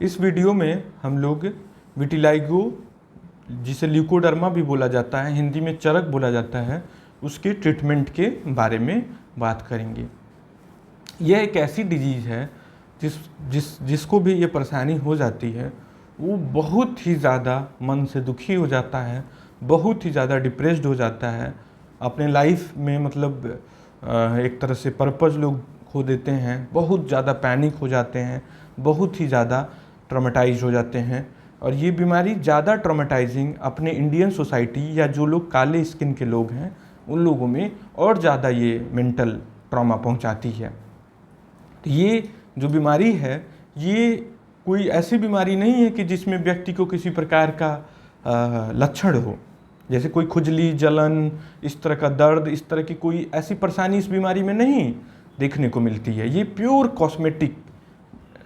इस वीडियो में हम लोग विटिलाइगो, जिसे ल्यूकोडर्मा भी बोला जाता है, हिंदी में चरक बोला जाता है, उसके ट्रीटमेंट के बारे में बात करेंगे। यह एक ऐसी डिजीज़ है जिसको भी ये परेशानी हो जाती है वो बहुत ही ज़्यादा मन से दुखी हो जाता है, बहुत ही ज़्यादा डिप्रेस्ड हो जाता है, अपने लाइफ में मतलब एक तरह से पर्पज़ लोग खो देते हैं, बहुत ज़्यादा पैनिक हो जाते हैं, बहुत ही ज़्यादा ट्रॉमेटाइज हो जाते हैं। और ये बीमारी ज़्यादा ट्रॉमेटाइजिंग अपने इंडियन सोसाइटी या जो लोग काले स्किन के लोग हैं उन लोगों में और ज़्यादा ये मेंटल ट्रॉमा पहुंचाती है। तो ये जो बीमारी है ये कोई ऐसी बीमारी नहीं है कि जिसमें व्यक्ति को किसी प्रकार का लक्षण हो, जैसे कोई खुजली, जलन, इस तरह का दर्द, इस तरह की कोई ऐसी परेशानी इस बीमारी में नहीं देखने को मिलती है। ये प्योर कॉस्मेटिक,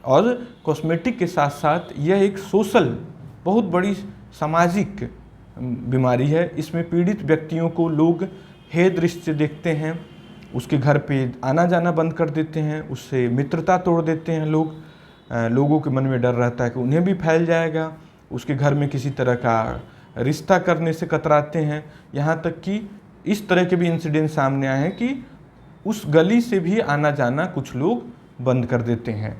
और कॉस्मेटिक के साथ साथ यह एक सोशल, बहुत बड़ी सामाजिक बीमारी है। इसमें पीड़ित व्यक्तियों को लोग हे दृष्टि से देखते हैं, उसके घर पे आना जाना बंद कर देते हैं, उससे मित्रता तोड़ देते हैं लोगों के मन में डर रहता है कि उन्हें भी फैल जाएगा, उसके घर में किसी तरह का रिश्ता करने से कतराते हैं। यहाँ तक कि इस तरह के भी इंसिडेंट सामने आए हैं कि उस गली से भी आना जाना कुछ लोग बंद कर देते हैं।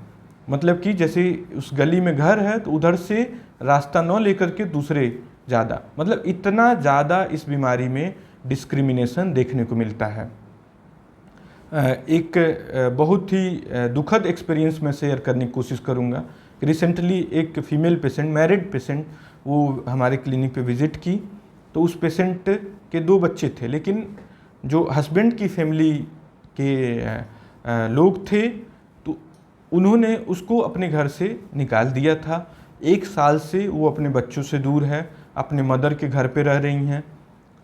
मतलब कि जैसे उस गली में घर है तो उधर से रास्ता न लेकर के दूसरे ज़्यादा, मतलब इतना ज़्यादा इस बीमारी में डिस्क्रिमिनेशन देखने को मिलता है। एक बहुत ही दुखद एक्सपीरियंस मैं शेयर करने की कोशिश करूँगा। रिसेंटली एक फीमेल पेशेंट, मैरिड पेशेंट, वो हमारे क्लिनिक पे विज़िट की। तो उस पेशेंट के 2 बच्चे थे, लेकिन जो हस्बैंड की फैमिली के लोग थे तो उन्होंने उसको अपने घर से निकाल दिया था। 1 साल से वो अपने बच्चों से दूर है, अपने मदर के घर पे रह रही हैं।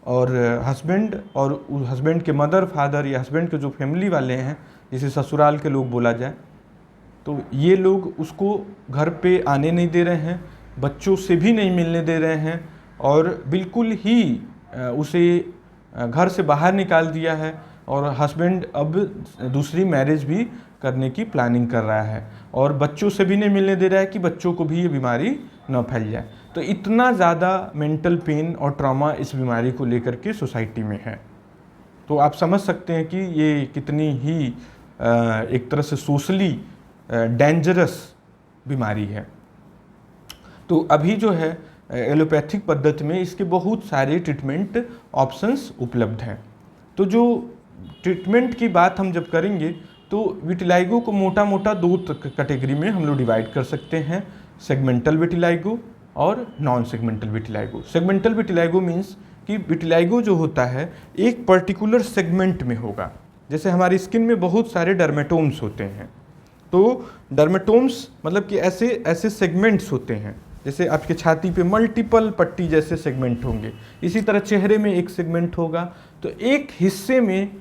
और हस्बैंड और हस्बैंड के मदर, फादर या हस्बैंड के जो फैमिली वाले हैं, जिसे ससुराल के लोग बोला जाए, तो ये लोग उसको घर पे आने नहीं दे रहे हैं, बच्चों से भी नहीं मिलने दे रहे हैं, और बिल्कुल ही उसे घर से बाहर निकाल दिया है। और हस्बैंड अब दूसरी मैरिज भी करने की प्लानिंग कर रहा है, और बच्चों से भी नहीं मिलने दे रहा है कि बच्चों को भी ये बीमारी न फैल जाए। तो इतना ज़्यादा मेंटल पेन और ट्रॉमा इस बीमारी को लेकर के सोसाइटी में है। तो आप समझ सकते हैं कि ये कितनी ही एक तरह से सोशली डेंजरस बीमारी है। तो अभी जो है एलोपैथिक पद्धति में इसके बहुत सारे ट्रीटमेंट ऑप्शंस उपलब्ध हैं। तो जो ट्रीटमेंट की बात हम जब करेंगे तो विटिलाइगो को मोटा मोटा 2 कैटेगरी में हम लोग डिवाइड कर सकते हैं, सेगमेंटल विटिलाइगो और non segmental vitiligo. Segmental vitiligo means कि विटिलाइगो जो होता है एक पर्टिकुलर सेगमेंट में होगा। जैसे हमारी स्किन में बहुत सारे डर्मेटोम्स होते हैं, तो डर्मेटोम्स मतलब कि ऐसे सेगमेंट्स होते हैं, जैसे आपके छाती पे मल्टीपल पट्टी जैसे सेगमेंट होंगे, इसी तरह चेहरे में एक सेगमेंट होगा। तो एक हिस्से में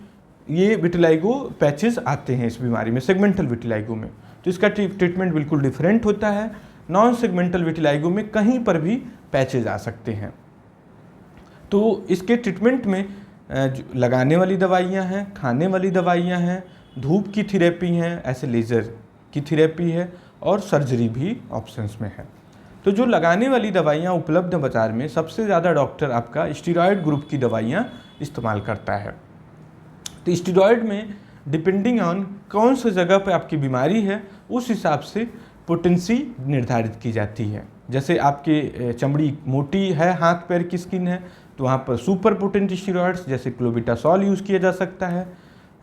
ये विटिलाइगो पैचेस आते हैं इस बीमारी में, सेगमेंटल विटिलाइगो में। तो इसका ट्रीटमेंट बिल्कुल डिफरेंट होता है। नॉन सेगमेंटल विटिलाइगो में कहीं पर भी पैचेज आ सकते हैं। तो इसके ट्रीटमेंट में लगाने वाली दवाइयाँ हैं, खाने वाली दवाइयाँ हैं, धूप की थेरेपी हैं, ऐसे लेज़र की थेरेपी है, और सर्जरी भी ऑप्शंस में है। तो जो लगाने वाली दवाइयाँ उपलब्ध हैं बाज़ार में, सबसे ज़्यादा डॉक्टर आपका स्टीरॉयड ग्रुप की दवाइयाँ इस्तेमाल करता है। तो स्टीरॉयड में डिपेंडिंग ऑन कौन सी जगह पर आपकी बीमारी है उस हिसाब से पोटेंसी निर्धारित की जाती है। जैसे आपके चमड़ी मोटी है, हाथ पैर की स्किन है, तो वहाँ पर सुपर पोटेंट स्टीरॉयड्स जैसे क्लोबिटासोल यूज़ किया जा सकता है।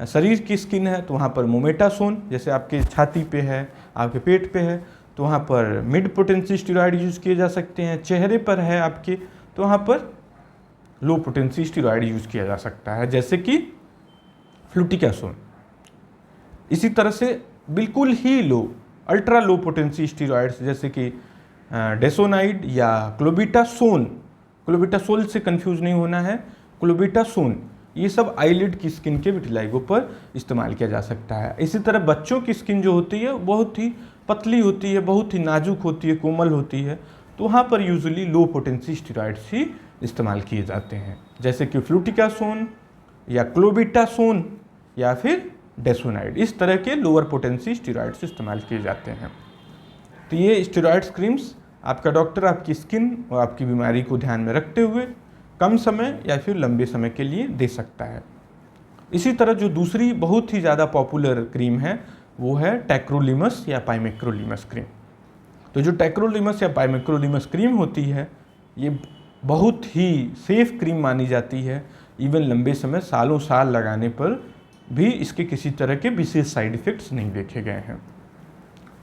शरीर की स्किन है तो वहाँ पर मोमेटासोन, जैसे आपके छाती पे है, आपके पेट पे है, तो वहाँ पर मिड पोटेंसी स्टीरॉयड यूज़ किए जा सकते हैं। चेहरे पर है आपके, तो वहाँ पर लो पोटेंसी स्टीरॉयड यूज़ किया जा सकता है, जैसे कि फ्लूटिकासोन। इसी तरह से बिल्कुल ही लो, अल्ट्रा लो पोटेंसी स्टीरॉयड्स जैसे कि डेसोनाइड या क्लोबिटासोन, क्लोबिटासोल से कंफ्यूज नहीं होना है, क्लोबिटासोन, ये सब आईलिड की स्किन के विटिलाइगो पर इस्तेमाल किया जा सकता है। इसी तरह बच्चों की स्किन जो होती है बहुत ही पतली होती है, बहुत ही नाजुक होती है, कोमल होती है, तो वहाँ पर यूजुअली लो पोटेंसी स्टीरॉयड्स ही इस्तेमाल किए जाते हैं, जैसे कि फ्लूटिकासोन या क्लोबिटासोन या फिर डेसोनाइड। इस तरह के लोअर पोटेंसी स्टीरॉयड्स इस्तेमाल किए जाते हैं। तो ये स्टेरॉइड्स क्रीम्स आपका डॉक्टर आपकी स्किन और आपकी बीमारी को ध्यान में रखते हुए कम समय या फिर लंबे समय के लिए दे सकता है। इसी तरह जो दूसरी बहुत ही ज़्यादा पॉपुलर क्रीम है वो है टैक्रोलिमस या पाइमेक्रोलिमस क्रीम। तो जो टैक्रोलिमस या पाइमेक्रोलिमस क्रीम होती है ये बहुत ही सेफ क्रीम मानी जाती है। इवन लंबे समय सालों साल लगाने पर भी इसके किसी तरह के विशेष साइड इफ़ेक्ट्स नहीं देखे गए हैं।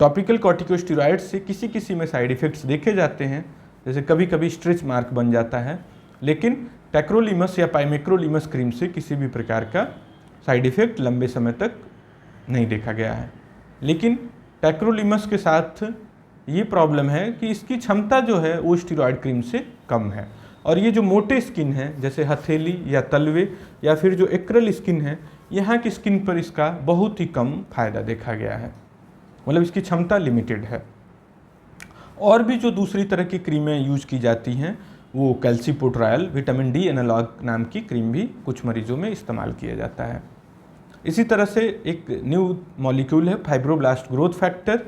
टॉपिकल कॉर्टिकोस्टेरॉइड्स से किसी किसी में साइड इफ़ेक्ट्स देखे जाते हैं, जैसे कभी कभी स्ट्रेच मार्क बन जाता है, लेकिन टैक्रोलिमस या पाइमेक्रोलिमस क्रीम से किसी भी प्रकार का साइड इफ़ेक्ट लंबे समय तक नहीं देखा गया है। लेकिन टैक्रोलिमस के साथ ये प्रॉब्लम है कि इसकी क्षमता जो है वो स्टेरॉइड क्रीम से कम है, और ये जो मोटे स्किन है जैसे हथेली या तलवे या फिर जो एक्रेल स्किन है, यहाँ की स्किन पर इसका बहुत ही कम फायदा देखा गया है, मतलब इसकी क्षमता लिमिटेड है। और भी जो दूसरी तरह की क्रीमें यूज की जाती हैं वो कैल्सिपोट्रायल विटामिन डी एनालॉग नाम की क्रीम भी कुछ मरीजों में इस्तेमाल किया जाता है। इसी तरह से एक न्यू मॉलिक्यूल है फाइब्रोब्लास्ट ग्रोथ फैक्टर,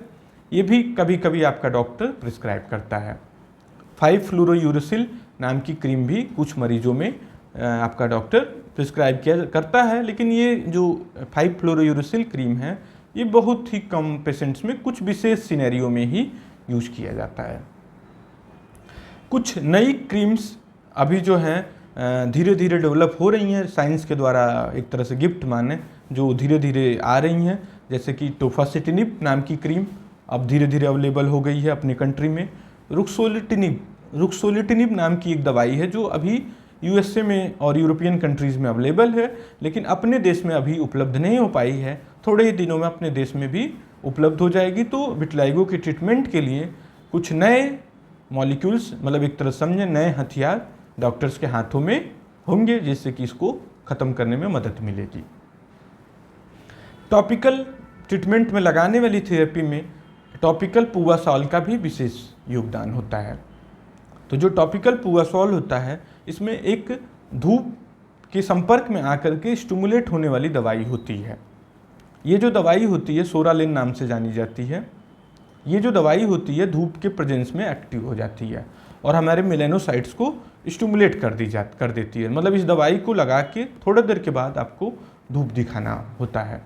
ये भी कभी कभी आपका डॉक्टर प्रिस्क्राइब करता है। 5-फ्लोरोयूरेसिल नाम की क्रीम भी कुछ मरीजों में आपका डॉक्टर प्रिस्क्राइब किया करता है, लेकिन ये जो 5-फ्लोरोयूरेसिल क्रीम है ये बहुत ही कम पेशेंट्स में कुछ विशेष सिनेरियो में ही यूज किया जाता है। कुछ नई क्रीम्स अभी जो हैं धीरे धीरे डेवलप हो रही हैं, साइंस के द्वारा एक तरह से गिफ्ट माने, जो धीरे धीरे आ रही हैं, जैसे कि टोफासिटिनिब नाम की क्रीम अब धीरे धीरे अवेलेबल हो गई है अपने कंट्री में। रुक्सोलिटिनिब नाम की एक दवाई है जो अभी यूएसए में और यूरोपियन कंट्रीज़ में अवेलेबल है, लेकिन अपने देश में अभी उपलब्ध नहीं हो पाई है। थोड़े ही दिनों में अपने देश में भी उपलब्ध हो जाएगी। तो विटिलिगो के ट्रीटमेंट के लिए कुछ नए मॉलिक्यूल्स, मतलब एक तरह समझे नए हथियार डॉक्टर्स के हाथों में होंगे, जिससे कि इसको ख़त्म करने में मदद मिलेगी। टॉपिकल ट्रीटमेंट में लगाने वाली थेरेपी में टॉपिकल पुवासॉल का भी विशेष योगदान होता है। तो जो टॉपिकल पुवासॉल होता है इसमें एक धूप के संपर्क में आकर के स्टिमुलेट होने वाली दवाई होती है। ये जो दवाई होती है सोरालिन नाम से जानी जाती है। ये जो दवाई होती है धूप के प्रेजेंस में एक्टिव हो जाती है और हमारे मेलेनोसाइट्स को स्टिमुलेट कर देती है। मतलब इस दवाई को लगा के थोड़ी देर के बाद आपको धूप दिखाना होता है।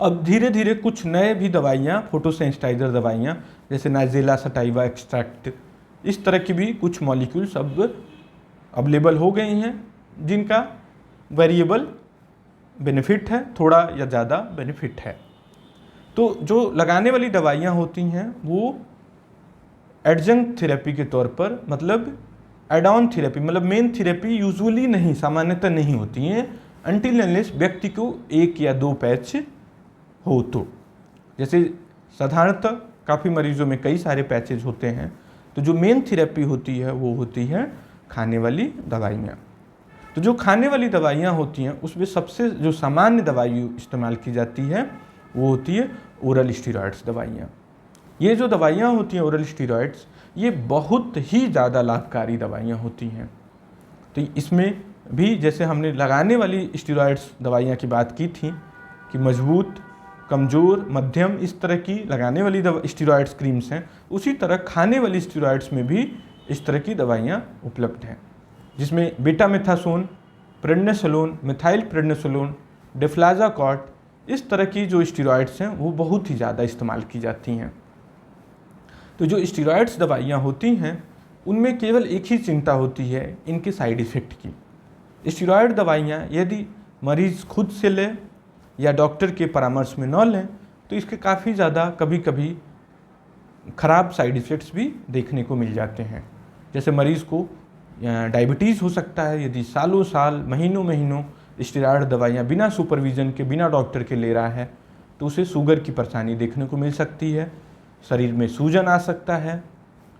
अब धीरे धीरे कुछ नए भी दवाइयाँ, फोटोसेंसिटाइजर दवाइयाँ जैसे नाइजेला सटाइवा एक्सट्रैक्ट, इस तरह की भी कुछ मॉलिक्यूल्स अब अवेलेबल हो गई हैं, जिनका वेरिएबल बेनिफिट है, थोड़ा या ज़्यादा बेनिफिट है। तो जो लगाने वाली दवाइयाँ होती हैं वो एडजंक्ट थेरेपी के तौर पर, मतलब एड ऑन थेरेपी, मतलब मेन थेरेपी यूजुअली नहीं, सामान्यतः नहीं होती हैं अनटिल अनलेस व्यक्ति को 1 या 2 पैच हो। तो जैसे साधारणतः काफ़ी मरीजों में कई सारे पैचेज होते हैं, तो जो मेन थेरेपी होती है वो होती है खाने वाली दवाइयाँ। तो जो खाने वाली दवाइयाँ होती हैं उसमें सबसे जो सामान्य दवाई इस्तेमाल की जाती है वो होती है ओरल स्टेरॉइड्स दवाइयाँ। ये जो दवाइयाँ होती हैं ओरल स्टेरॉइड्स, ये बहुत ही ज़्यादा लाभकारी दवाइयाँ होती हैं। तो इसमें भी जैसे हमने लगाने वाली स्टेरॉइड्स दवाइयाँ की बात की थी कि मजबूत, कमज़ोर, मध्यम, इस तरह की लगाने वाली स्टेरॉइड्स क्रीम्स हैं, उसी तरह खाने वाली स्टेरॉइड्स में भी इस तरह की दवाइयाँ उपलब्ध हैं, जिसमें बेटामेथासोन, प्रेडनिसोलोन, मिथाइल प्रेडनिसोलोन, डिफ्लाज़ाकॉर्ट, इस तरह की जो स्टेरॉइड्स हैं वो बहुत ही ज़्यादा इस्तेमाल की जाती हैं। तो जो स्टेरॉइड्स दवाइयाँ होती हैं उनमें केवल एक ही चिंता होती है इनके साइड इफ़ेक्ट की। स्टेरॉइड दवाइयाँ यदि मरीज़ खुद से ले या डॉक्टर के परामर्श में न लें तो इसके काफ़ी ज़्यादा कभी कभी ख़राब साइड इफ़ेक्ट्स भी देखने को मिल जाते हैं। जैसे मरीज़ को डायबिटीज़ हो सकता है यदि सालों साल, महीनों महीनों स्टेरॉइड दवाइयाँ बिना सुपरविज़न के, बिना डॉक्टर के ले रहा है, तो उसे शुगर की परेशानी देखने को मिल सकती है। शरीर में सूजन आ सकता है।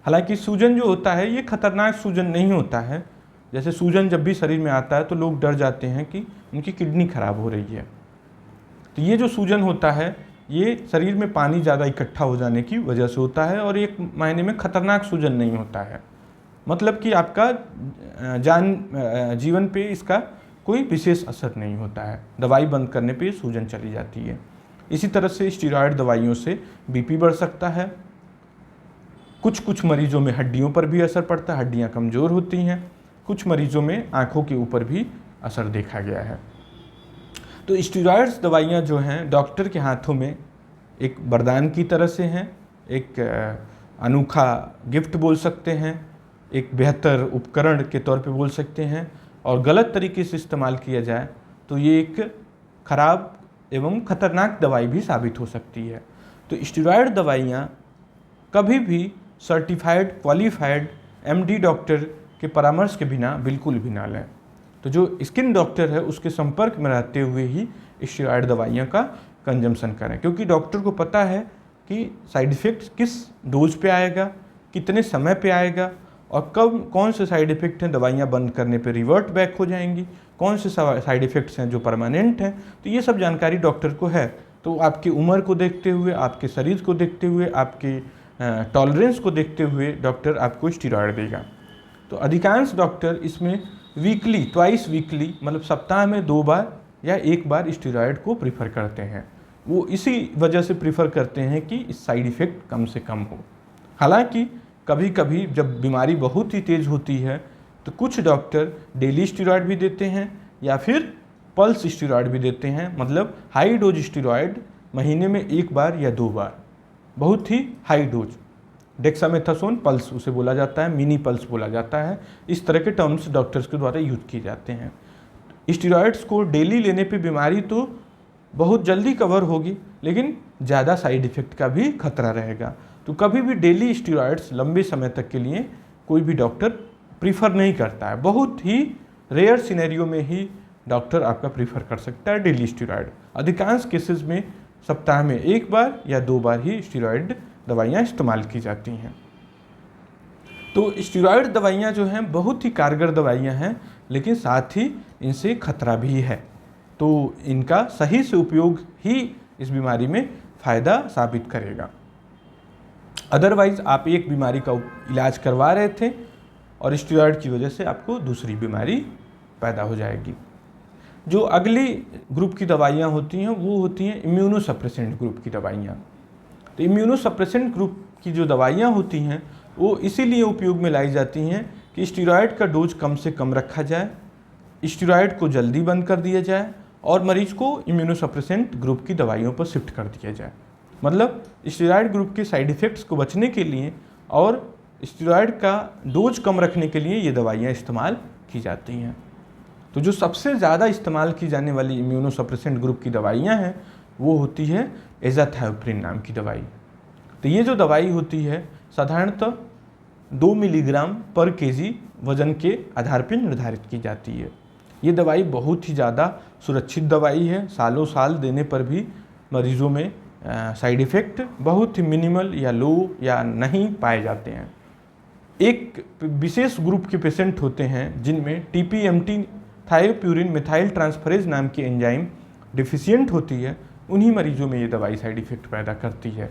हालांकि सूजन जो होता है ये खतरनाक सूजन नहीं होता है। जैसे सूजन जब भी शरीर में आता है तो लोग डर जाते हैं कि उनकी किडनी खराब हो रही है। तो ये जो सूजन होता है ये शरीर में पानी ज़्यादा इकट्ठा हो जाने की वजह से होता है और एक मायने में खतरनाक सूजन नहीं होता है। मतलब कि आपका जीवन पे इसका कोई विशेष असर नहीं होता है। दवाई बंद करने पे सूजन चली जाती है। इसी तरह से स्टेरॉयड दवाइयों से बीपी बढ़ सकता है। कुछ मरीजों में हड्डियों पर भी असर पड़ता है, हड्डियाँ कमज़ोर होती हैं। कुछ मरीजों में आँखों के ऊपर भी असर देखा गया है। तो स्टेरॉयड्स दवाइयाँ जो हैं डॉक्टर के हाथों में एक वरदान की तरह से हैं, एक अनोखा गिफ्ट बोल सकते हैं, एक बेहतर उपकरण के तौर पे बोल सकते हैं, और गलत तरीके से इस्तेमाल किया जाए तो ये एक खराब एवं खतरनाक दवाई भी साबित हो सकती है। तो स्टेरॉयड दवाइयाँ कभी भी सर्टिफाइड क्वालिफाइड एमडी डॉक्टर के परामर्श के बिना बिल्कुल भी ना लें। तो जो स्किन डॉक्टर है उसके संपर्क में रहते हुए ही स्टेरॉयड दवाइयों का कंजम्पशन करें, क्योंकि डॉक्टर को पता है कि साइड इफ़ेक्ट किस डोज पे आएगा, कितने समय पे आएगा, और कब कौन से साइड इफ़ेक्ट हैं दवाइयाँ बंद करने पे रिवर्ट बैक हो जाएंगी, कौन से साइड इफ़ेक्ट्स हैं जो परमानेंट हैं। तो ये सब जानकारी डॉक्टर को है। तो आपकी उम्र को देखते हुए, आपके शरीर को देखते हुए, आपके टॉलरेंस को देखते हुए डॉक्टर आपको स्टेरॉयड देगा। तो अधिकांश डॉक्टर इसमें वीकली, ट्वाइस वीकली, मतलब सप्ताह में 2 बार या 1 बार स्टेरॉयड को प्रीफर करते हैं। वो इसी वजह से प्रीफर करते हैं कि इस साइड इफ़ेक्ट कम से कम हो। हालांकि कभी कभी जब बीमारी बहुत ही तेज़ होती है तो कुछ डॉक्टर डेली स्टेरॉयड भी देते हैं या फिर पल्स स्टेरॉयड भी देते हैं, मतलब हाई डोज स्टेरॉयड महीने में 1 बार या 2 बार, बहुत ही हाई डोज। डेक्सामेथासोन पल्स उसे बोला जाता है, मिनी पल्स बोला जाता है। इस तरह के टर्म्स डॉक्टर्स के द्वारा यूज किए जाते हैं। स्टेरॉयड्स को डेली लेने पे बीमारी तो बहुत जल्दी कवर होगी, लेकिन ज़्यादा साइड इफ़ेक्ट का भी खतरा रहेगा। तो कभी भी डेली स्टेरॉयड्स लंबे समय तक के लिए कोई भी डॉक्टर प्रीफर नहीं करता है। बहुत ही रेयर सिनेरियो में ही डॉक्टर आपका प्रीफर कर सकता है डेली स्टेरॉयड। अधिकांश केसेस में सप्ताह में 1 बार या 2 बार ही स्टेरॉयड दवाइयाँ इस्तेमाल की जाती हैं। तो स्टेरॉयड दवाइयाँ जो हैं बहुत ही कारगर दवाइयाँ हैं, लेकिन साथ ही इनसे खतरा भी है। तो इनका सही से उपयोग ही इस बीमारी में फ़ायदा साबित करेगा। अदरवाइज़ आप एक बीमारी का इलाज करवा रहे थे और स्टेरॉयड की वजह से आपको दूसरी बीमारी पैदा हो जाएगी। जो अगली ग्रुप की दवाइयाँ होती हैं वो होती हैं इम्यूनोसप्रेसेंट ग्रुप की दवाइयाँ। तो इम्यूनोसप्रेसेंट ग्रुप की जो दवाइयाँ होती हैं वो इसीलिए उपयोग में लाई जाती हैं कि स्टेरॉयड का डोज कम से कम रखा जाए, स्टेरॉयड को जल्दी बंद कर दिया जाए और मरीज को इम्यूनोसप्रेसेंट ग्रुप की दवाइयों पर शिफ्ट कर दिया जाए। मतलब स्टेरॉयड ग्रुप के साइड इफ़ेक्ट्स को बचने के लिए और स्टेरॉयड का डोज कम रखने के लिए ये दवाइयाँ इस्तेमाल की जाती हैं। तो जो सबसे ज़्यादा इस्तेमाल की जाने वाली इम्यूनोसप्रेसेंट ग्रुप की दवाइयाँ हैं वो होती है एज़ाथायोप्रिन नाम की दवाई। तो ये जो दवाई होती है साधारणतः 2 मिलीग्राम पर केजी वजन के आधार पर निर्धारित की जाती है। ये दवाई बहुत ही ज़्यादा सुरक्षित दवाई है। सालों साल देने पर भी मरीजों में साइड इफ़ेक्ट बहुत ही मिनिमल या लो या नहीं पाए जाते हैं। एक विशेष ग्रुप के पेशेंट होते हैं जिनमें TPMT थायोप्यूरिन मिथाइल ट्रांसफरेज नाम की एंजाइम डिफिशियंट होती है, उन्हीं मरीजों में ये दवाई साइड इफ़ेक्ट पैदा करती है।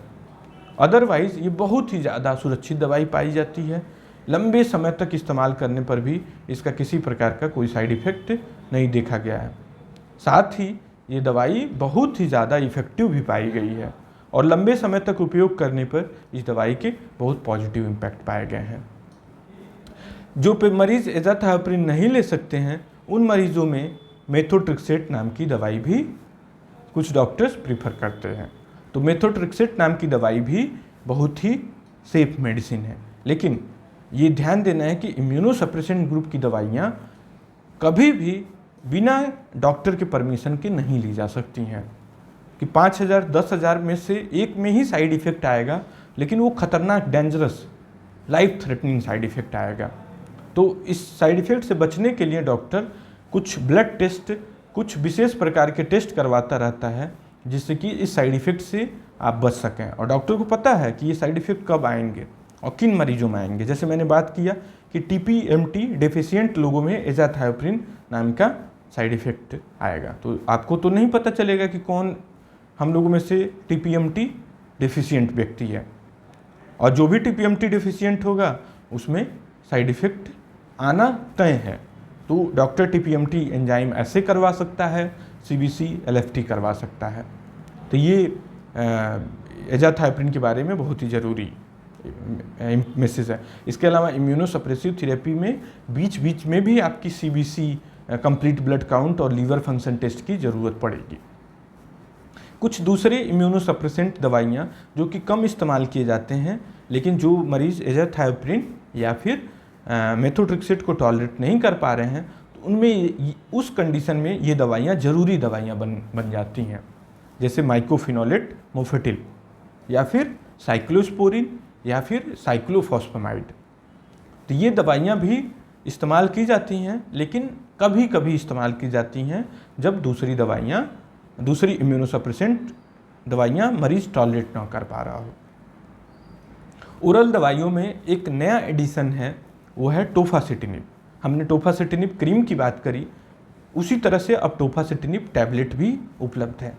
अदरवाइज़ ये बहुत ही ज़्यादा सुरक्षित दवाई पाई जाती है। लंबे समय तक इस्तेमाल करने पर भी इसका किसी प्रकार का कोई साइड इफ़ेक्ट नहीं देखा गया है। साथ ही ये दवाई बहुत ही ज़्यादा इफ़ेक्टिव भी पाई गई है और लंबे समय तक उपयोग करने पर इस दवाई के बहुत पॉजिटिव इम्पैक्ट पाए गए हैं। जो मरीज़ एज़ाथायोप्रिन नहीं ले सकते हैं उन मरीजों में मेथोट्रेक्सेट नाम की दवाई भी कुछ डॉक्टर्स प्रीफर करते हैं। तो मेथोट्रेक्सेट नाम की दवाई भी बहुत ही सेफ मेडिसिन है, लेकिन ये ध्यान देना है कि इम्यूनोसप्रेसेंट ग्रुप की दवाइयाँ कभी भी बिना डॉक्टर के परमिशन के नहीं ली जा सकती हैं कि 5,000 10,000 में से एक में ही साइड इफ़ेक्ट आएगा, लेकिन वो खतरनाक dangerous life threatening side effect आएगा। तो इस साइड इफ़ेक्ट से बचने के लिए डॉक्टर कुछ ब्लड टेस्ट, कुछ विशेष प्रकार के टेस्ट करवाता रहता है जिससे कि इस साइड इफ़ेक्ट से आप बच सकें। और डॉक्टर को पता है कि ये साइड इफ़ेक्ट कब आएंगे और किन मरीजों में आएंगे। जैसे मैंने बात किया कि TPMT डेफिशिएंट लोगों में एज़ाथायोप्रिन नाम का साइड इफ़ेक्ट आएगा, तो आपको तो नहीं पता चलेगा कि कौन हम लोगों में से TPMT डेफिशिएंट व्यक्ति है, और जो भी TPMT डेफिशिएंट होगा उसमें साइड इफ़ेक्ट आना तय है। तो डॉक्टर TPMT एंजाइम ऐसे करवा सकता है, CBC LFT करवा सकता है। तो ये एजाथाइप्रिन के बारे में बहुत ही ज़रूरी मैसेज है। इसके अलावा इम्यूनोसप्रेसिव थेरेपी में बीच बीच में भी आपकी CBC कंप्लीट ब्लड काउंट और लीवर फंक्शन टेस्ट की ज़रूरत पड़ेगी। कुछ दूसरे इम्यूनोसप्रेसेंट दवाइयाँ जो कि कम इस्तेमाल किए जाते हैं, लेकिन जो मरीज़ एजाथाइप्रिन या फिर मेथोट्रेक्सेट को टॉलरेट नहीं कर पा रहे हैं, तो उनमें उस कंडीशन में ये दवाइयाँ ज़रूरी दवाइयाँ बन जाती हैं, जैसे माइकोफिनोलेट मोफेटिल या फिर साइक्लोस्पोरिन या फिर साइक्लोफॉस्फेमाइड। तो ये दवाइयाँ भी इस्तेमाल की जाती हैं, लेकिन कभी कभी इस्तेमाल की जाती हैं जब दूसरी इम्यूनोसप्रेसेंट दवाइयाँ मरीज़ टॉलरेट ना कर पा रहा हो। ओरल दवाइयों में एक नया एडिशन है, वो है टोफासिटिनिब। हमने टोफासिटिनिब क्रीम की बात करी, उसी तरह से अब टोफासिटिनिब टैबलेट भी उपलब्ध है।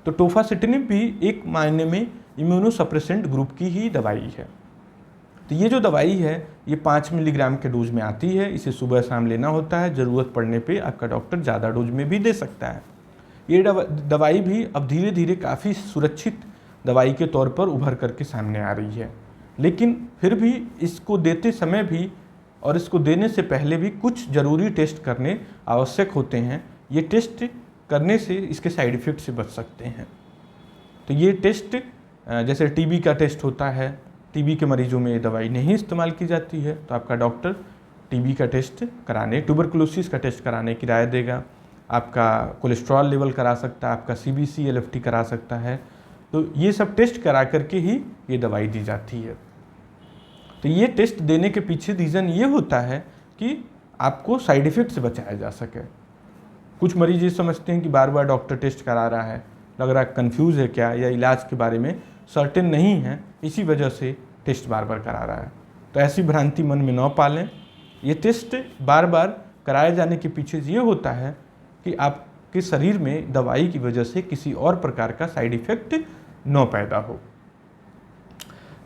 तो टोफासिटिनिब भी एक मायने में इम्यूनोसप्रेसेंट ग्रुप की ही दवाई है। तो ये जो दवाई है ये 5 मिलीग्राम के डोज में आती है। इसे सुबह शाम लेना होता है, ज़रूरत पड़ने पे आपका डॉक्टर ज़्यादा डोज में भी दे सकता है। ये दवाई भी अब धीरे धीरे काफ़ी सुरक्षित दवाई के तौर पर उभर करके सामने आ रही है, लेकिन फिर भी इसको देते समय भी और इसको देने से पहले भी कुछ ज़रूरी टेस्ट करने आवश्यक होते हैं। ये टेस्ट करने से इसके साइड इफ़ेक्ट से बच सकते हैं। तो ये टेस्ट जैसे TB का टेस्ट होता है, TB के मरीजों में ये दवाई नहीं इस्तेमाल की जाती है, तो आपका डॉक्टर TB का टेस्ट कराने, ट्यूबरकुलोसिस का टेस्ट कराने की राय देगा। आपका कोलेस्ट्रॉल लेवल करा सकता है, आपका CBC LFT करा सकता है। तो ये सब टेस्ट करा करके ही ये दवाई दी जाती है। तो ये टेस्ट देने के पीछे रीज़न ये होता है कि आपको साइड इफ़ेक्ट से बचाया जा सके। कुछ मरीज ये समझते हैं कि बार बार डॉक्टर टेस्ट करा रहा है, लग रहा है कन्फ्यूज़ है क्या, या इलाज के बारे में सर्टेन नहीं है, इसी वजह से टेस्ट बार बार करा रहा है। तो ऐसी भ्रांति मन में न पालें। ये टेस्ट बार बार कराए जाने के पीछे ये होता है कि आपके शरीर में दवाई की वजह से किसी और प्रकार का साइड इफ़ेक्ट न पैदा हो।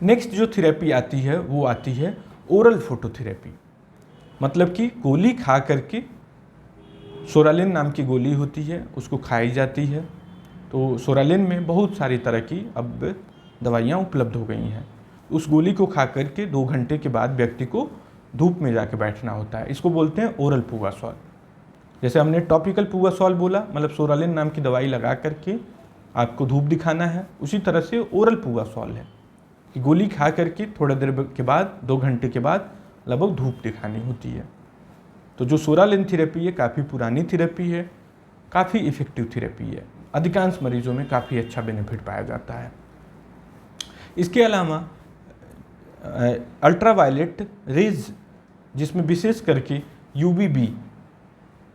नेक्स्ट जो थेरेपी आती है वो आती है ओरल फोटोथेरेपी। मतलब कि गोली खा करके, सोरालिन नाम की गोली होती है, उसको खाई जाती है। तो सोरालिन में बहुत सारी तरह की अब दवाइयाँ उपलब्ध हो गई हैं। उस गोली को खा करके 2 घंटे के बाद व्यक्ति को धूप में जाके बैठना होता है। इसको बोलते हैं ओरल पुगासॉल। जैसे हमने टॉपिकल पुगासॉल बोला, मतलब सोरालिन नाम की दवाई लगा करके आपको धूप दिखाना है, उसी तरह से ओरल पुगासॉल है कि गोली खा करके थोड़ा देर के बाद, 2 घंटे के बाद लगभग धूप दिखानी होती है। तो जो सोरालिन थेरेपी है काफ़ी पुरानी थेरेपी है, काफ़ी इफ़ेक्टिव थेरेपी है, अधिकांश मरीजों में काफ़ी अच्छा बेनिफिट पाया जाता है। इसके अलावा अल्ट्रावायलेट रेज, जिसमें विशेष करके UVB,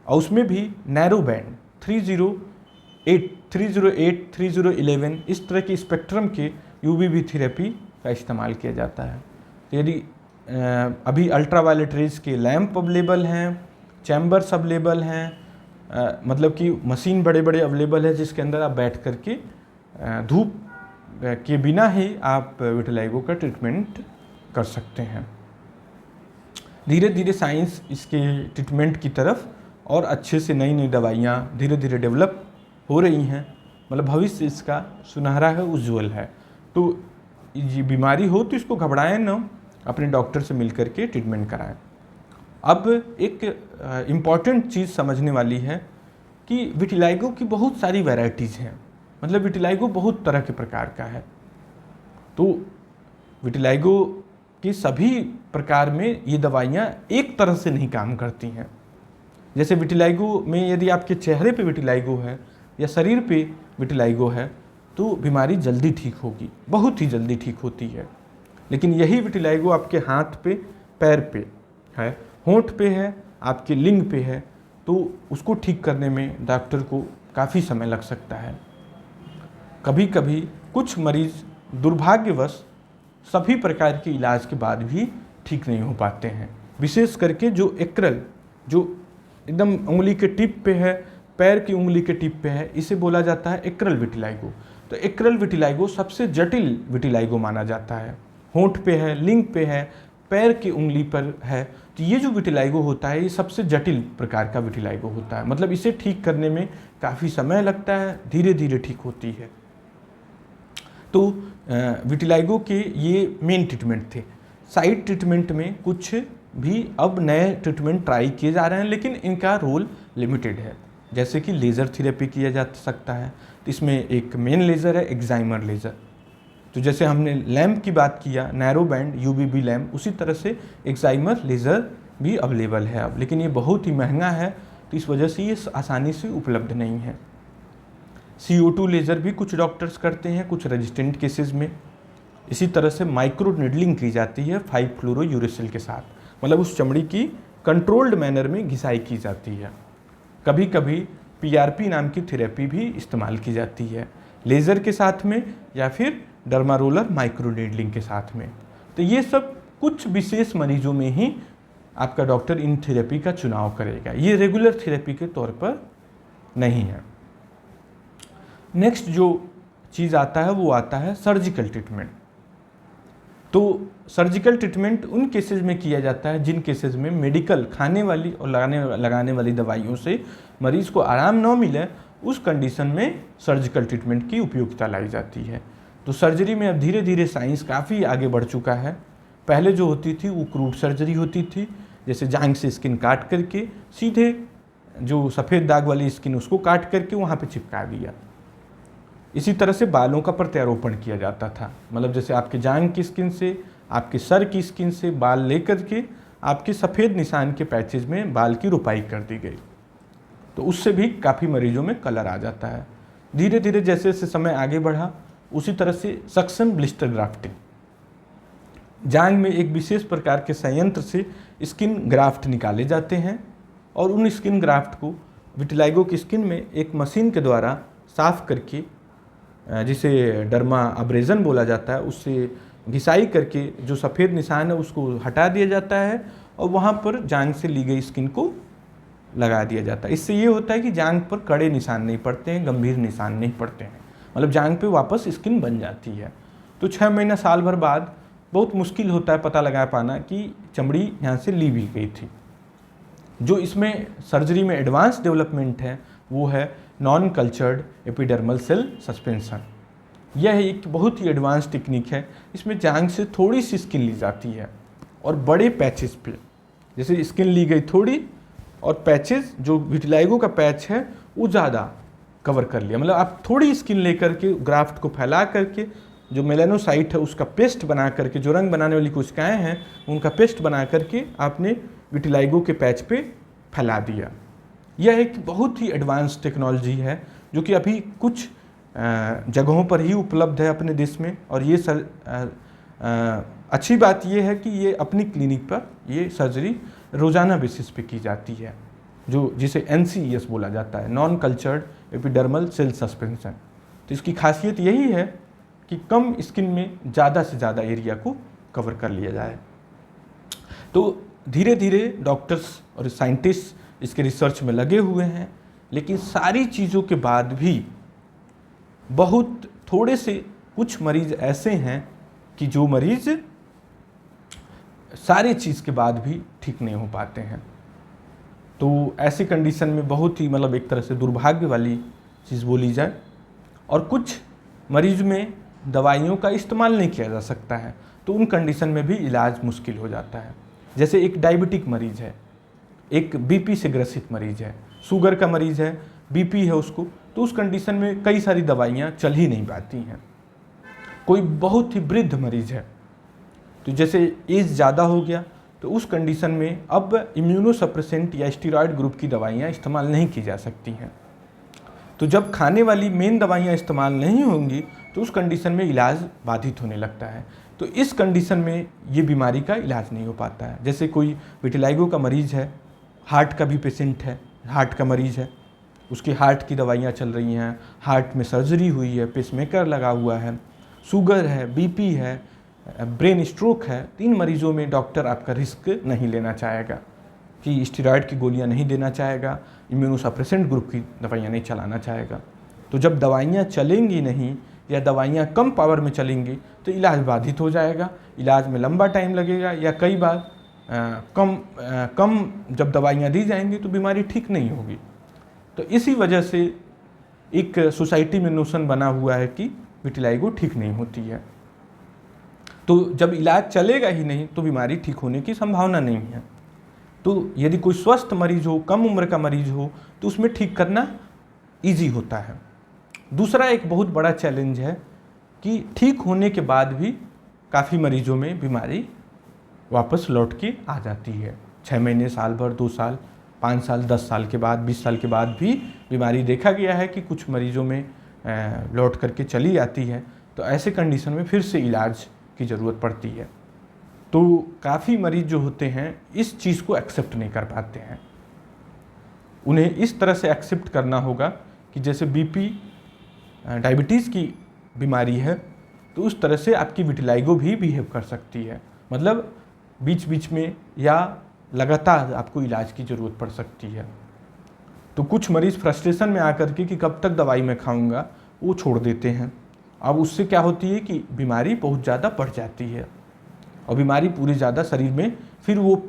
और उसमें भी नैरो बैंड 308, 311 इस तरह के स्पेक्ट्रम के UVB थेरेपी का इस्तेमाल किया जाता है। तो यदि अभी अल्ट्रावायलेट रेज के लैंप अवेलेबल हैं, चैम्बर्स अवेलेबल हैं, मतलब कि मशीन बड़े बड़े अवेलेबल है जिसके अंदर आप बैठ करके धूप के बिना ही आप विटिलाइगो का ट्रीटमेंट कर सकते हैं। धीरे धीरे साइंस इसके ट्रीटमेंट की तरफ और अच्छे से नई नई दवाइयाँ धीरे धीरे डेवलप हो रही हैं। मतलब भविष्य इसका सुनहरा है, उज्जवल है। तो ये बीमारी हो तो इसको घबराएं ना, अपने डॉक्टर से मिल करके ट्रीटमेंट कराएं। अब एक इम्पॉर्टेंट चीज़ समझने वाली है कि विटिलाइगो की बहुत सारी वैरायटीज़ हैं। मतलब विटिलाइगो बहुत तरह के प्रकार का है। तो विटिलाइगो के सभी प्रकार में ये दवाइयाँ एक तरह से नहीं काम करती हैं। जैसे विटिलाइगो में यदि आपके चेहरे पे विटिलाइगो है या शरीर पे विटिलाइगो है तो बीमारी जल्दी ठीक होगी, बहुत ही जल्दी ठीक होती है। लेकिन यही विटिलाइगो आपके हाथ पे, पैर पे है, होंठ पे है, आपके लिंग पे है, तो उसको ठीक करने में डॉक्टर को काफ़ी समय लग सकता है। कभी कभी कुछ मरीज दुर्भाग्यवश सभी प्रकार के इलाज के बाद भी ठीक नहीं हो पाते हैं। विशेष करके जो एक्रेल, जो एकदम उंगली के टिप पे है, पैर की उंगली के टिप पे है, इसे बोला जाता है एक्रेल विटिलाइगो। तो एक्रेल विटिलाइगो सबसे जटिल विटिलाइगो माना जाता है। होंठ पे है, लिंग पे है, पैर की उंगली पर है। तो ये जो विटिलाइगो होता है ये सबसे जटिल प्रकार का विटिलाइगो होता है। मतलब इसे ठीक करने में काफ़ी समय लगता है, धीरे धीरे ठीक होती है। तो विटिलाइगो के ये मेन ट्रीटमेंट थे। साइड ट्रीटमेंट में कुछ भी अब नए ट्रीटमेंट ट्राई किए जा रहे हैं, लेकिन इनका रोल लिमिटेड है। जैसे कि लेज़र थेरेपी किया जा सकता है, तो इसमें एक मेन लेज़र है एक्साइमर लेज़र। तो जैसे हमने लैम्प की बात किया, नैरो बैंड यूवीबी लैम्प, उसी तरह से एक्साइमर लेज़र भी अवेलेबल है अब, लेकिन ये बहुत ही महंगा है, तो इस वजह से ये आसानी से उपलब्ध नहीं है। CO2 लेज़र भी कुछ डॉक्टर्स करते हैं कुछ रेजिस्टेंट केसेस में। इसी तरह से माइक्रो नीडलिंग की जाती है 5-फ्लोरोयूरेसिल के साथ, मतलब उस चमड़ी की कंट्रोल्ड मैनर में घिसाई की जाती है। कभी कभी PRP नाम की थेरेपी भी इस्तेमाल की जाती है लेज़र के साथ में या फिर डर्मारोलर माइक्रो नीडलिंग के साथ में। तो ये सब कुछ विशेष मरीजों में ही आपका डॉक्टर इन थेरेपी का चुनाव करेगा, ये रेगुलर थेरेपी के तौर पर नहीं है। नेक्स्ट जो चीज़ आता है वो आता है सर्जिकल ट्रीटमेंट। तो सर्जिकल ट्रीटमेंट उन केसेस में किया जाता है जिन केसेस में मेडिकल खाने वाली और लगाने वाली दवाइयों से मरीज़ को आराम न मिले, उस कंडीशन में सर्जिकल ट्रीटमेंट की उपयोगिता लाई जाती है। तो सर्जरी में अब धीरे धीरे साइंस काफ़ी आगे बढ़ चुका है। पहले जो होती थी वो क्रूड सर्जरी होती थी, जैसे जांघ से स्किन काट करके सीधे जो सफ़ेद दाग वाली स्किन उसको काट करके वहाँ पे चिपका दिया। इसी तरह से बालों का प्रत्यारोपण किया जाता था, मतलब जैसे आपके जांघ की स्किन से, आपके सर की स्किन से बाल लेकर के आपके सफ़ेद निशान के पैचेज में बाल की रोपाई कर दी गई, तो उससे भी काफ़ी मरीजों में कलर आ जाता है। धीरे धीरे जैसे जैसे समय आगे बढ़ा, उसी तरह से सक्शन ब्लिस्टर ग्राफ्टिंग, जांघ में एक विशेष प्रकार के संयंत्र से स्किन ग्राफ्ट निकाले जाते हैं और उन स्किन ग्राफ्ट को विटिलाइगो की स्किन में एक मशीन के द्वारा साफ करके, जिसे डर्मा अब्रेजन बोला जाता है, उससे घिसाई करके जो सफ़ेद निशान है उसको हटा दिया जाता है और वहाँ पर जांघ से ली गई स्किन को लगा दिया जाता है। इससे ये होता है कि जांघ पर कड़े निशान नहीं पड़ते हैं, गंभीर निशान नहीं पड़ते हैं, मतलब जांघ पे वापस स्किन बन जाती है। तो 6 महीना साल भर बाद बहुत मुश्किल होता है पता लगा पाना कि चमड़ी यहाँ से ली भी गई थी। जो इसमें सर्जरी में एडवांस डेवलपमेंट है वो है non cultured epidermal cell suspension. यह एक बहुत ही एडवांस टेक्निक है। इसमें जांघ से थोड़ी सी स्किन ली जाती है और बड़े पैचेस पे, जैसे स्किन ली गई थोड़ी और पैचेस जो विटिलाइगो का पैच है वो ज़्यादा कवर कर लिया, मतलब आप थोड़ी स्किन लेकर के ग्राफ्ट को फैला करके जो मेलानोसाइट है उसका पेस्ट बना करके, जो रंग बनाने वाली कोशिकाएं हैं उनका पेस्ट बना करके आपने विटिलाइगो के पैच पे फैला दिया। यह एक बहुत ही एडवांस टेक्नोलॉजी है जो कि अभी कुछ जगहों पर ही उपलब्ध है अपने देश में, और ये अच्छी बात यह है कि ये अपनी क्लिनिक पर ये सर्जरी रोज़ाना बेसिस पे की जाती है, जो जिसे NCES बोला जाता है, non cultured epidermal cell suspension. तो इसकी खासियत यही है कि कम स्किन में ज़्यादा से ज़्यादा एरिया को कवर कर लिया जाए। तो धीरे धीरे डॉक्टर्स और साइंटिस्ट इसके रिसर्च में लगे हुए हैं, लेकिन सारी चीज़ों के बाद भी बहुत थोड़े से कुछ मरीज ऐसे हैं कि जो मरीज सारे चीज़ के बाद भी ठीक नहीं हो पाते हैं। तो ऐसी कंडीशन में बहुत ही मतलब एक तरह से दुर्भाग्य वाली चीज़ बोली जाए, और कुछ मरीज में दवाइयों का इस्तेमाल नहीं किया जा सकता है, तो उन कंडीशन में भी इलाज मुश्किल हो जाता है। जैसे एक डायबिटिक मरीज है, एक BP से ग्रसित मरीज है, शुगर का मरीज है, BP है उसको, तो उस कंडीशन में कई सारी दवाइयाँ चल ही नहीं पाती हैं। कोई बहुत ही वृद्ध मरीज है, तो जैसे एज ज़्यादा हो गया, तो उस कंडीशन में अब इम्यूनोसप्रेसेंट या स्टेरॉयड ग्रुप की दवाइयाँ इस्तेमाल नहीं की जा सकती हैं। तो जब खाने वाली मेन दवाइयाँ इस्तेमाल नहीं होंगी तो उस कंडीशन में इलाज बाधित होने लगता है। तो इस कंडीशन में ये बीमारी का इलाज नहीं हो पाता है। जैसे कोई विटिलाइगो का मरीज़ है, हार्ट का भी पेशेंट है, हार्ट का मरीज़ है, उसके हार्ट की दवाइयाँ चल रही हैं, हार्ट में सर्जरी हुई है, पेसमेकर लगा हुआ है, शुगर है, BP है, ब्रेन स्ट्रोक है, 3 मरीजों में डॉक्टर आपका रिस्क नहीं लेना चाहेगा कि स्टेरॉयड की गोलियां नहीं देना चाहेगा, इम्यूनोसप्रेसेंट ग्रुप की दवाइयां नहीं चलाना चाहेगा। तो जब दवाइयां चलेंगी नहीं या दवाइयां कम पावर में चलेंगी तो इलाज बाधित हो जाएगा, इलाज में लंबा टाइम लगेगा, या कई बार कम जब दवाइयां दी जाएंगी तो बीमारी ठीक नहीं होगी। तो इसी वजह से एक सोसाइटी में नोशन बना हुआ है कि विटिलाइगो ठीक नहीं होती है। तो जब इलाज चलेगा ही नहीं तो बीमारी ठीक होने की संभावना नहीं है। तो यदि कोई स्वस्थ मरीज हो, कम उम्र का मरीज हो, तो उसमें ठीक करना ईजी होता है। दूसरा एक बहुत बड़ा चैलेंज है कि ठीक होने के बाद भी काफ़ी मरीजों में बीमारी वापस लौट के आ जाती है। 6 महीने, साल भर, 2 साल, 5 साल, 10 साल के बाद, 20 साल के बाद भी बीमारी देखा गया है कि कुछ मरीजों में लौट करके चली आती है। तो ऐसे कंडीशन में फिर से इलाज की ज़रूरत पड़ती है। तो काफ़ी मरीज जो होते हैं इस चीज़ को एक्सेप्ट नहीं कर पाते हैं। उन्हें इस तरह से एक्सेप्ट करना होगा कि जैसे बीपी, डायबिटीज़ की बीमारी है, तो उस तरह से आपकी विटिलाइगो भी बिहेव कर सकती है। मतलब बीच बीच में या लगातार आपको इलाज की ज़रूरत पड़ सकती है। तो कुछ मरीज़ फ्रस्ट्रेशन में आकर के कि कब तक दवाई मैं खाऊंगा, वो छोड़ देते हैं। अब उससे क्या होती है कि बीमारी बहुत ज़्यादा बढ़ जाती है और बीमारी पूरे ज़्यादा शरीर में, फिर वो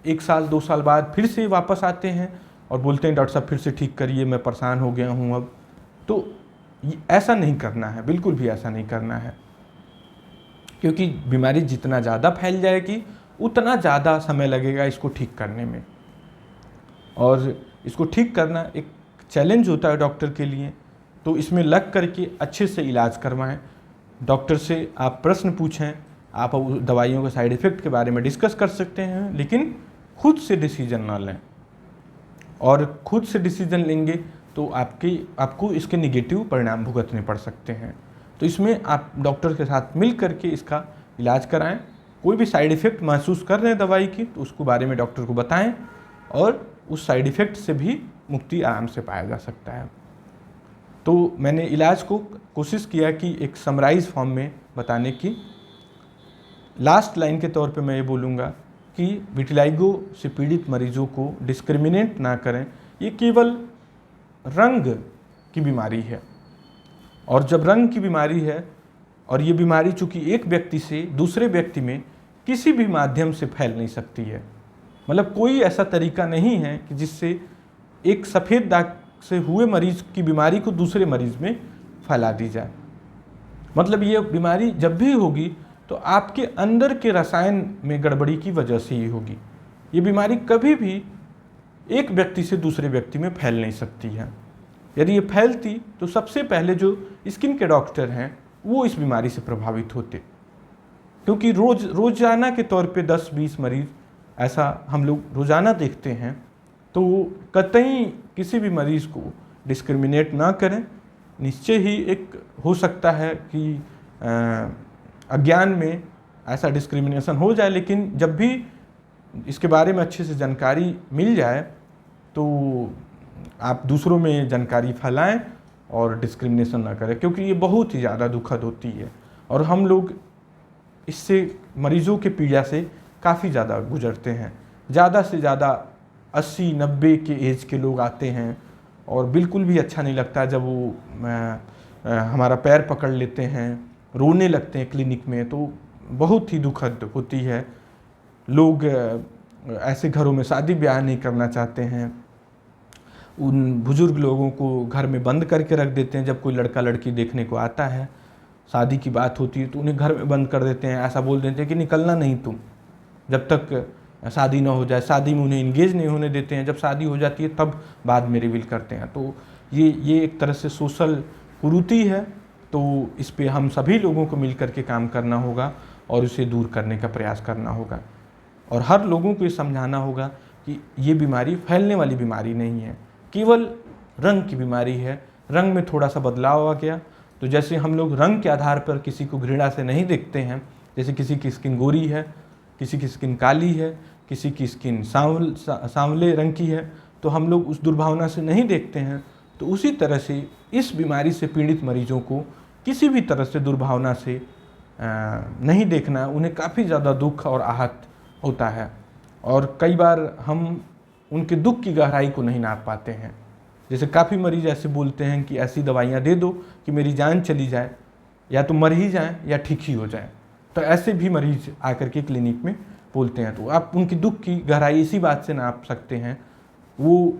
1 साल 2 साल बाद फिर से वापस आते हैं और बोलते हैं डॉक्टर साहब फिर से ठीक करिए, मैं परेशान हो गया हूँ अब। तो ऐसा नहीं करना है, बिल्कुल भी ऐसा नहीं करना है, क्योंकि बीमारी जितना ज़्यादा फैल जाएगी उतना ज़्यादा समय लगेगा इसको ठीक करने में। और इसको ठीक करना एक चैलेंज होता है डॉक्टर के लिए। तो इसमें लग करके अच्छे से इलाज करवाएं। डॉक्टर से आप प्रश्न पूछें, आप दवाइयों के साइड इफ़ेक्ट के बारे में डिस्कस कर सकते हैं, लेकिन खुद से डिसीजन ना लें। और खुद से डिसीजन लेंगे तो आपको इसके निगेटिव परिणाम भुगतने पड़ सकते हैं। तो इसमें आप डॉक्टर के साथ मिल करके इसका इलाज कराएं। कोई भी साइड इफ़ेक्ट महसूस कर रहे हैं दवाई की तो उसके बारे में डॉक्टर को बताएं और उस साइड इफ़ेक्ट से भी मुक्ति आराम से पाया जा सकता है। तो मैंने इलाज को कोशिश किया कि एक समराइज फॉर्म में बताने की। लास्ट लाइन के तौर पे मैं ये बोलूँगा कि विटिलाइगो से पीड़ित मरीजों को डिस्क्रिमिनेट ना करें। ये केवल रंग की बीमारी है, और जब रंग की बीमारी है और ये बीमारी चूँकि एक व्यक्ति से दूसरे व्यक्ति में किसी भी माध्यम से फैल नहीं सकती है, मतलब कोई ऐसा तरीका नहीं है कि जिससे एक सफ़ेद दाग से हुए मरीज की बीमारी को दूसरे मरीज में फैला दी जाए। मतलब ये बीमारी जब भी होगी तो आपके अंदर के रसायन में गड़बड़ी की वजह से ही होगी। ये बीमारी कभी भी एक व्यक्ति से दूसरे व्यक्ति में फैल नहीं सकती है। यदि ये फैलती तो सबसे पहले जो स्किन के डॉक्टर हैं वो इस बीमारी से प्रभावित होते, क्योंकि रोजाना के तौर पे 10-20 मरीज ऐसा हम लोग रोज़ाना देखते हैं। तो कतई किसी भी मरीज़ को डिस्क्रिमिनेट ना करें। निश्चय ही एक हो सकता है कि अज्ञान में ऐसा डिस्क्रिमिनेशन हो जाए, लेकिन जब भी इसके बारे में अच्छे से जानकारी मिल जाए तो आप दूसरों में जानकारी फैलाएं और डिस्क्रिमिनेशन ना करें, क्योंकि ये बहुत ही ज़्यादा दुखद होती है और हम लोग इससे मरीजों के पीड़ा से काफ़ी ज़्यादा गुजरते हैं। ज़्यादा से ज़्यादा 80-90 के एज के लोग आते हैं और बिल्कुल भी अच्छा नहीं लगता जब वो हमारा पैर पकड़ लेते हैं, रोने लगते हैं क्लिनिक में, तो बहुत ही दुखद होती है। लोग ऐसे घरों में शादी ब्याह नहीं करना चाहते हैं, उन बुज़ुर्ग लोगों को घर में बंद करके रख देते हैं। जब कोई लड़का लड़की देखने को आता है, शादी की बात होती है तो उन्हें घर में बंद कर देते हैं, ऐसा बोल देते हैं कि निकलना नहीं तुम जब तक शादी ना हो जाए। शादी में उन्हें इंगेज नहीं होने देते हैं, जब शादी हो जाती है तब बाद में रिवील करते हैं। तो ये एक तरह से सोशल कुरीति है। तो इस पे हम सभी लोगों को मिल करके काम करना होगा और उसे दूर करने का प्रयास करना होगा, और हर लोगों को ये समझाना होगा कि ये बीमारी फैलने वाली बीमारी नहीं है, केवल रंग की बीमारी है। रंग में थोड़ा सा बदलाव आ गया तो जैसे हम लोग रंग के आधार पर किसी को घृणा से नहीं देखते हैं, जैसे किसी की स्किन गोरी है, किसी की स्किन काली है, किसी की स्किन सांवले रंग की है, तो हम लोग उस दुर्भावना से नहीं देखते हैं। तो उसी तरह से इस बीमारी से पीड़ित मरीजों को किसी भी तरह से दुर्भावना से नहीं देखना, उन्हें काफ़ी ज़्यादा दुख और आहत होता है, और कई बार हम उनके दुख की गहराई को नहीं नाप पाते हैं। जैसे काफ़ी मरीज ऐसे बोलते हैं कि ऐसी दवाइयाँ दे दो कि मेरी जान चली जाए, या तो मर ही जाएं या ठीक ही हो जाए। तो ऐसे भी मरीज आकर के क्लिनिक में बोलते हैं। तो आप उनकी दुख की गहराई इसी बात से नाप सकते हैं, वो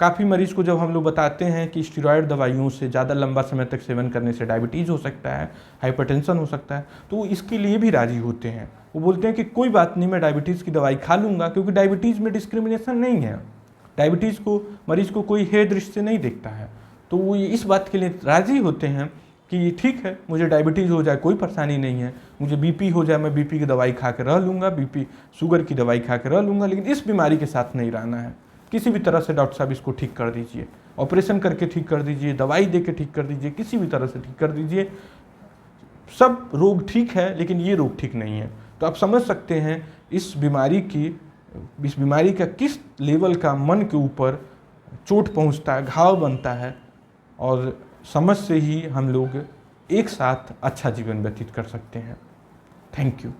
काफ़ी मरीज को जब हम लोग बताते हैं कि स्टेरॉयड दवाइयों से ज़्यादा लंबा समय तक सेवन करने से डायबिटीज़ हो सकता है, हाइपरटेंशन हो सकता है, तो वो इसके लिए भी राज़ी होते हैं। वो बोलते हैं कि कोई बात नहीं, मैं डायबिटीज़ की दवाई खा लूँगा, क्योंकि डायबिटीज़ में डिस्क्रिमिनेशन नहीं है। डायबिटीज़ को मरीज को कोई हेय दृष्टि से नहीं देखता है, तो वो इस बात के लिए राज़ी होते हैं कि ठीक है, मुझे डायबिटीज़ हो जाए कोई परेशानी नहीं है, मुझे बीपी हो जाए मैं बीपी की दवाई खा के रह लूँगा, बीपी शुगर की दवाई खा के रह लूँगा, लेकिन इस बीमारी के साथ नहीं रहना है। किसी भी तरह से डॉक्टर साहब इसको ठीक कर दीजिए, ऑपरेशन करके ठीक कर दीजिए, दवाई दे के ठीक कर दीजिए, किसी भी तरह से ठीक कर दीजिए। सब रोग ठीक है, लेकिन ये रोग ठीक नहीं है। तो आप समझ सकते हैं इस बीमारी का किस लेवल का मन के ऊपर चोट पहुंचता है, घाव बनता है, और समझ से ही हम लोग एक साथ अच्छा जीवन व्यतीत कर सकते हैं। Thank you.